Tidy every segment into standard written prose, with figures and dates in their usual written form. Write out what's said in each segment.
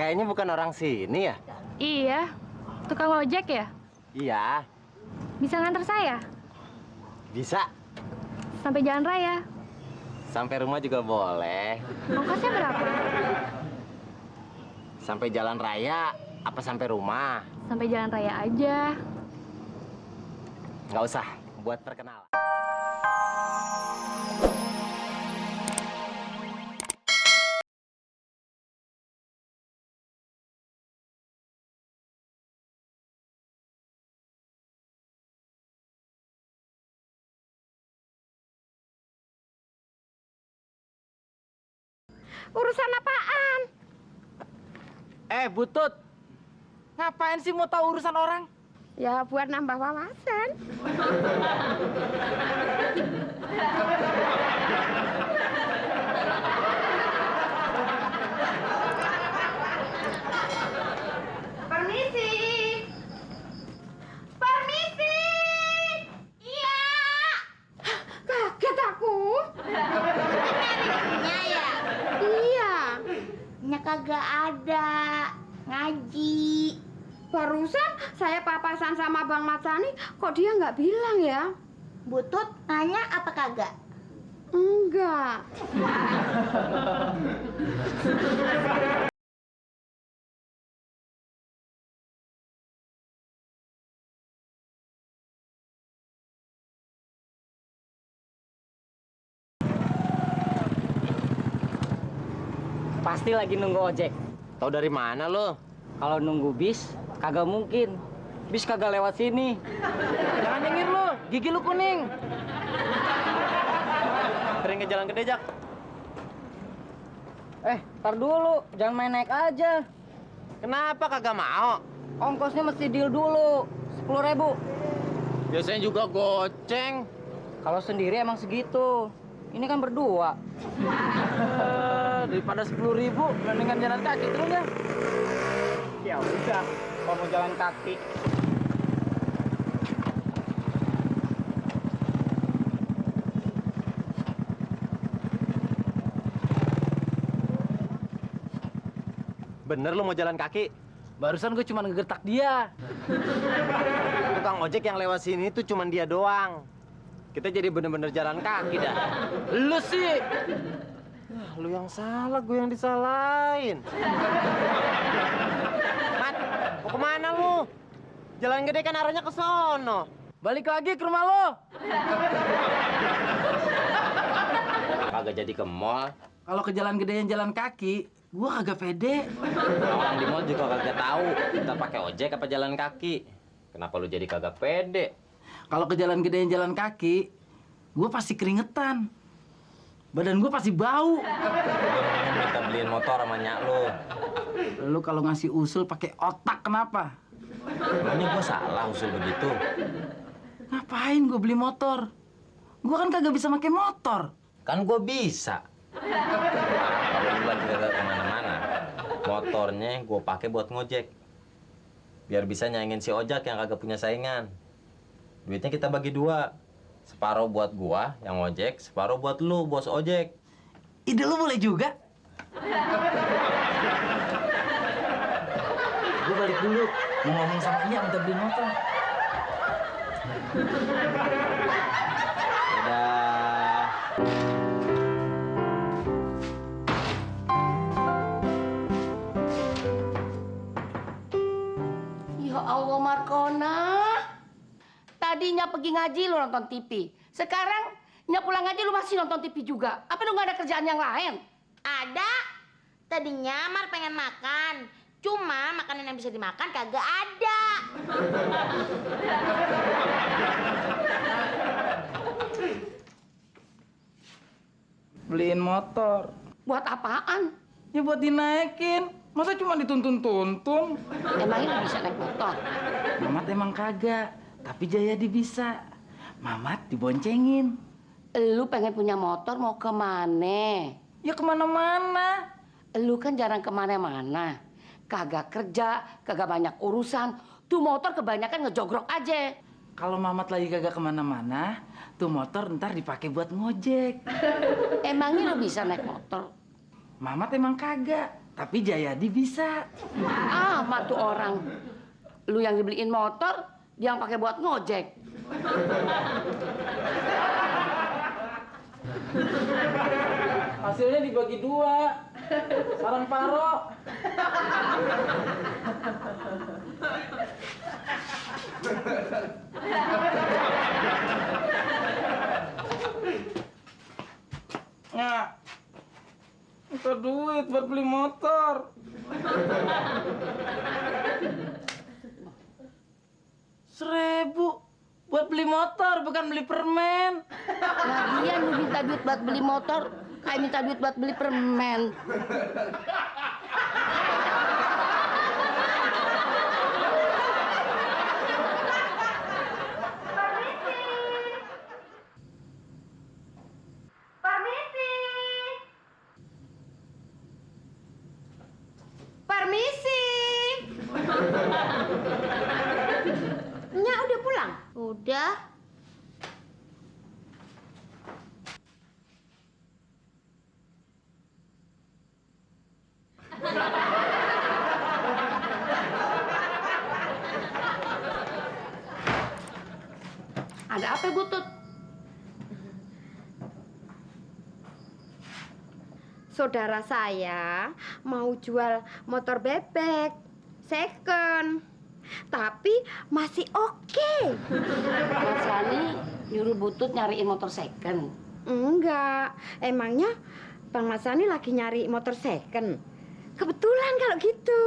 Kayaknya bukan orang sini ya? Iya, tukang ojek ya? Iya, Bisa nganter saya? bisa. Sampai jalan raya? Sampai rumah juga boleh. Ongkosnya berapa? Sampai jalan raya, apa sampai rumah? Sampai jalan raya aja. Nggak usah, buat perkenalan. Urusan apaan? Butut. Ngapain sih mau tahu urusan orang? Ya buat nambah wawasan. Permisi. Permisi. Iya. Kaget aku. Nyarinya ya? Iya. Nya kagak ada. Ngaji. Barusan saya papasan sama Bang Matsani, kok dia nggak bilang ya? Butut nanya apa kagak? Enggak. Pasti lagi nunggu ojek. Tahu dari mana lo? Kalau nunggu bis, kagak mungkin. Bis kagak lewat sini. Jangan nyengir lu, gigi lu kuning. Sering ke jalan gede, Jak. Tar dulu, jangan main naik aja. Kenapa kagak mau? Ongkosnya mesti deal dulu, 10.000. Biasanya juga goceng. Kalau sendiri emang segitu. Ini kan berdua. Daripada 10.000, mendingan jalan kaki terus ya. Ya udah, kalau mau jalan kaki. Bener lo mau jalan kaki? Barusan gue cuma ngegertak dia. Tukang ojek yang lewat sini tuh cuman dia doang. Kita jadi bener-bener jalan kaki dah. Lu sih. Lu yang salah, gue yang disalahin. Mat, mau kemana lu? Jalan gede kan arahnya ke sono. Balik lagi ke rumah lo. Kagak jadi ke mall. Kalau ke jalan gede yang jalan kaki, gua kagak pede. Orang di mall juga kagak tahu kita pakai ojek apa jalan kaki. Kenapa lu jadi kagak pede? Kalau ke jalan gede yang jalan kaki, gua pasti keringetan. Badan gua pasti bau. Lu minta beliin motor sama nyak lu. Lu kalau ngasih usul pakai otak kenapa? Emangnya gua salah usul begitu? Ngapain gua beli motor? Gua kan kagak bisa pakai motor. Kan gua bisa. Kalau lu lagi kagak kemana-mana, motornya gua pakai buat ngojek. Biar bisa nyaingin si ojek yang kagak punya saingan. Duitnya kita bagi dua. Separuh buat gua yang ngojek, separuh buat lu, bos ojek. Ide lu boleh juga. Gua balik dulu. Mau ngomong sama dia minta beli motor. Dadah. Ya Allah Markona. Tadinya pergi ngaji lu nonton TV. Sekarang nya pulang ngaji lu masih nonton TV juga. Apa lu nggak ada kerjaan yang lain? Ada. Tadinya Mar pengen makan. Cuma makanan yang bisa dimakan kagak ada. Beliin motor. Buat apaan? Ya buat dinaikin. Masa cuma dituntun-tuntun? Emangnya lu bisa naik motor? Mamat emang kagak, tapi Jayadi bisa. Mamat diboncengin. Lu pengen punya motor mau kemana? Ya kemana-mana. Lu kan jarang kemana-mana. Kagak kerja, kagak banyak urusan. Tuh motor kebanyakan ngejogrok aja. Kalau Mamat lagi kagak kemana-mana, tuh motor ntar dipakai buat ngojek. Emangnya lu bisa naik motor? Mamat emang kagak, Tapi Jayadi bisa. Ah, mah tuh orang. Lu yang dibeliin motor, dia yang pakai buat ngojek. Hasilnya dibagi 2. Sarang Paro. Nah, minta duit buat beli motor. 1.000 buat beli motor, bukan beli permen. Lagian lu minta duit buat beli motor, kayak minta duit buat beli permen. Permisi. Nya udah pulang? Udah. Ada apa, Butut? Saudara saya mau jual motor bebek second. Tapi masih oke. Mas Rani nyuruh Butut nyariin motor second. Enggak, emangnya Bang Masani lagi nyari motor second? Kebetulan kalau gitu.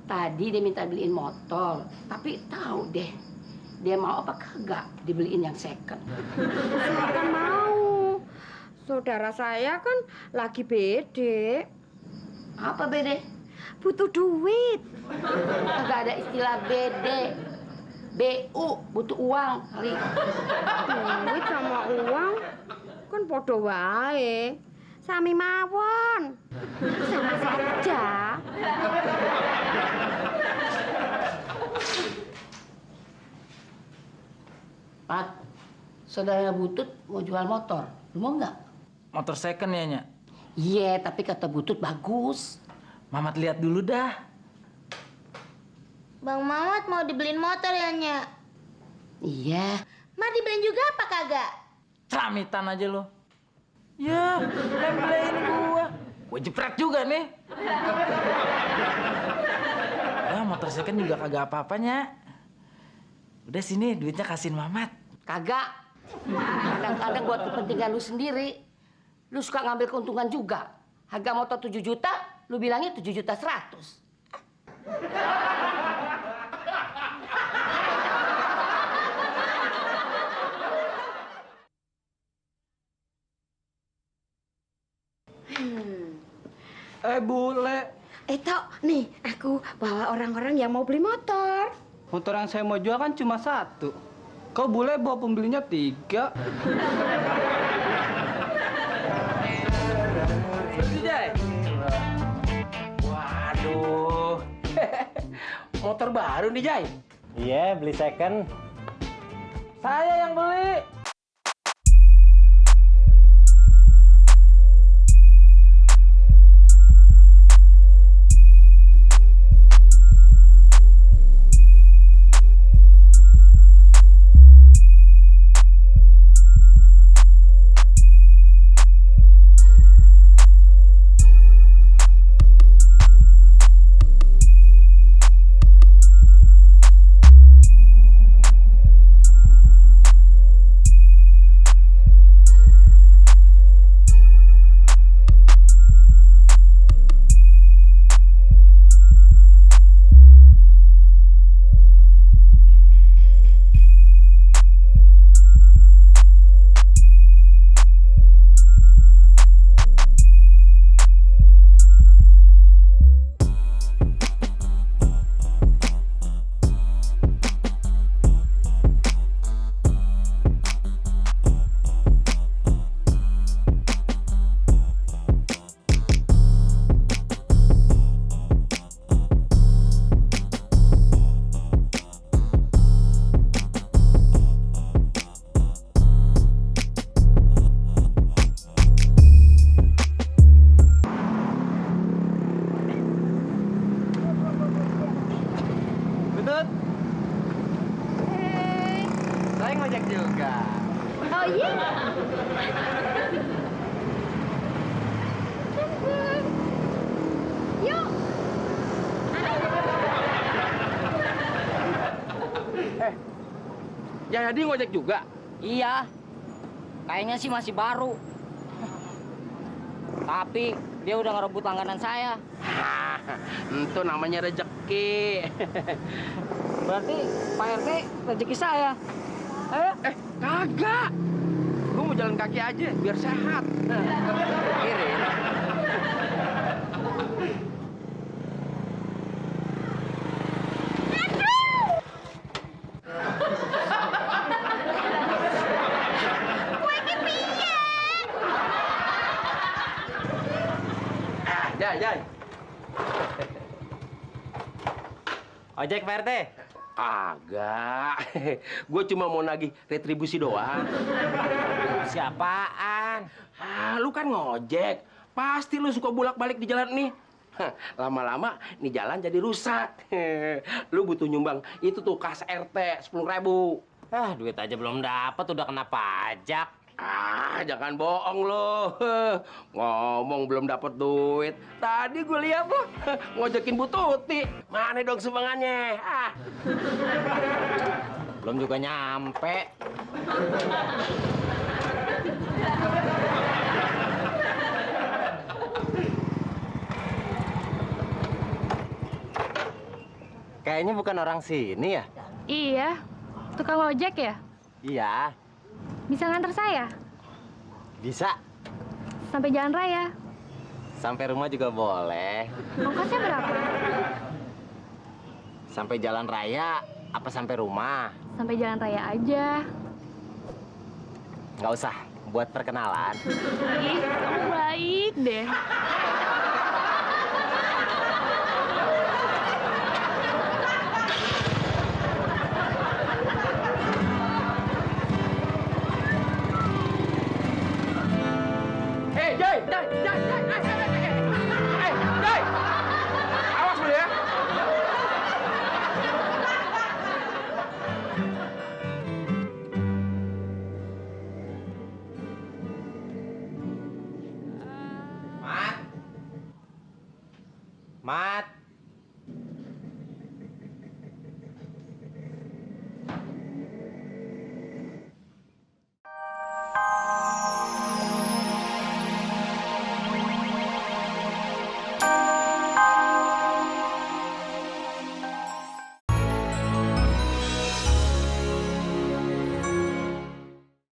Tadi dia minta beliin motor, tapi tahu deh dia mau apa kagak dibeliin yang second. Saya kan mau. Saudara saya kan lagi bede. Apa bede? Butuh duit. Kagak ada istilah bede. BU, butuh uang kali. Duit sama uang kan podo wae. Sami mawon. Sama saja. Pat, saudara Butut mau jual motor. Lu mau nggak? Motor second ya, Nya? Iya, tapi kata Butut bagus. Mamat lihat dulu dah. Bang Mamat mau dibeliin motor ya, Nya? Iya. Ma dibeliin juga apa kagak? Ceramitan aja lo. Ya, lem-lemin gua. Gua jepret juga nih. Ya, motor second juga kagak apa-apanya. Udah sini, duitnya kasihin Mamat. Kagak. Kadang-kadang buat kepentingan lu sendiri. Lu suka ngambil keuntungan juga. Harga motor 7 juta, lu bilangnya 7.100.000. Bule. Tok, nih aku bawa orang-orang yang mau beli motor. Motor yang saya mau jual kan cuma 1. Kau bule bawa pembelinya 3. Jay. Waduh. Motor baru nih, Jay. Iya, beli second. Saya yang beli. ngojek juga. Oh iya? Yuk. Jadi ngojek juga? Iya. Kayaknya sih masih baru. Tapi dia udah ngerebut langganan saya. Itu namanya rezeki. Berarti Pak RT rezeki saya. Kagak. Gue mau jalan kaki aja biar sehat. Kiri. Jai. Ojek Pak RT. Kagak. Gue cuma mau nagih retribusi doang. Siapaan? Lu kan ngojek. Pasti lu suka bolak-balik di jalan nih. Lama-lama nih jalan jadi rusak. Lu butuh nyumbang itu tuh kas RT 10.000. Duit aja belum dapat udah kena pajak. Jangan bohong lo. Ngomong belum dapat duit. Tadi gue lihat lo ngojekin Bu Tuti. Mana dong sumbangannya? Belum juga nyampe. Kayaknya bukan orang sini ya? Iya, tukang ojek ya? Iya, Bisa nganter saya? bisa. Sampai jalan raya? Sampai rumah juga boleh. Ongkosnya berapa? Sampai jalan raya apa sampai rumah? Sampai jalan raya aja. Nggak usah, buat perkenalan. Ih, kamu baik deh. Jai! Jai! Awas lu ya! Mat!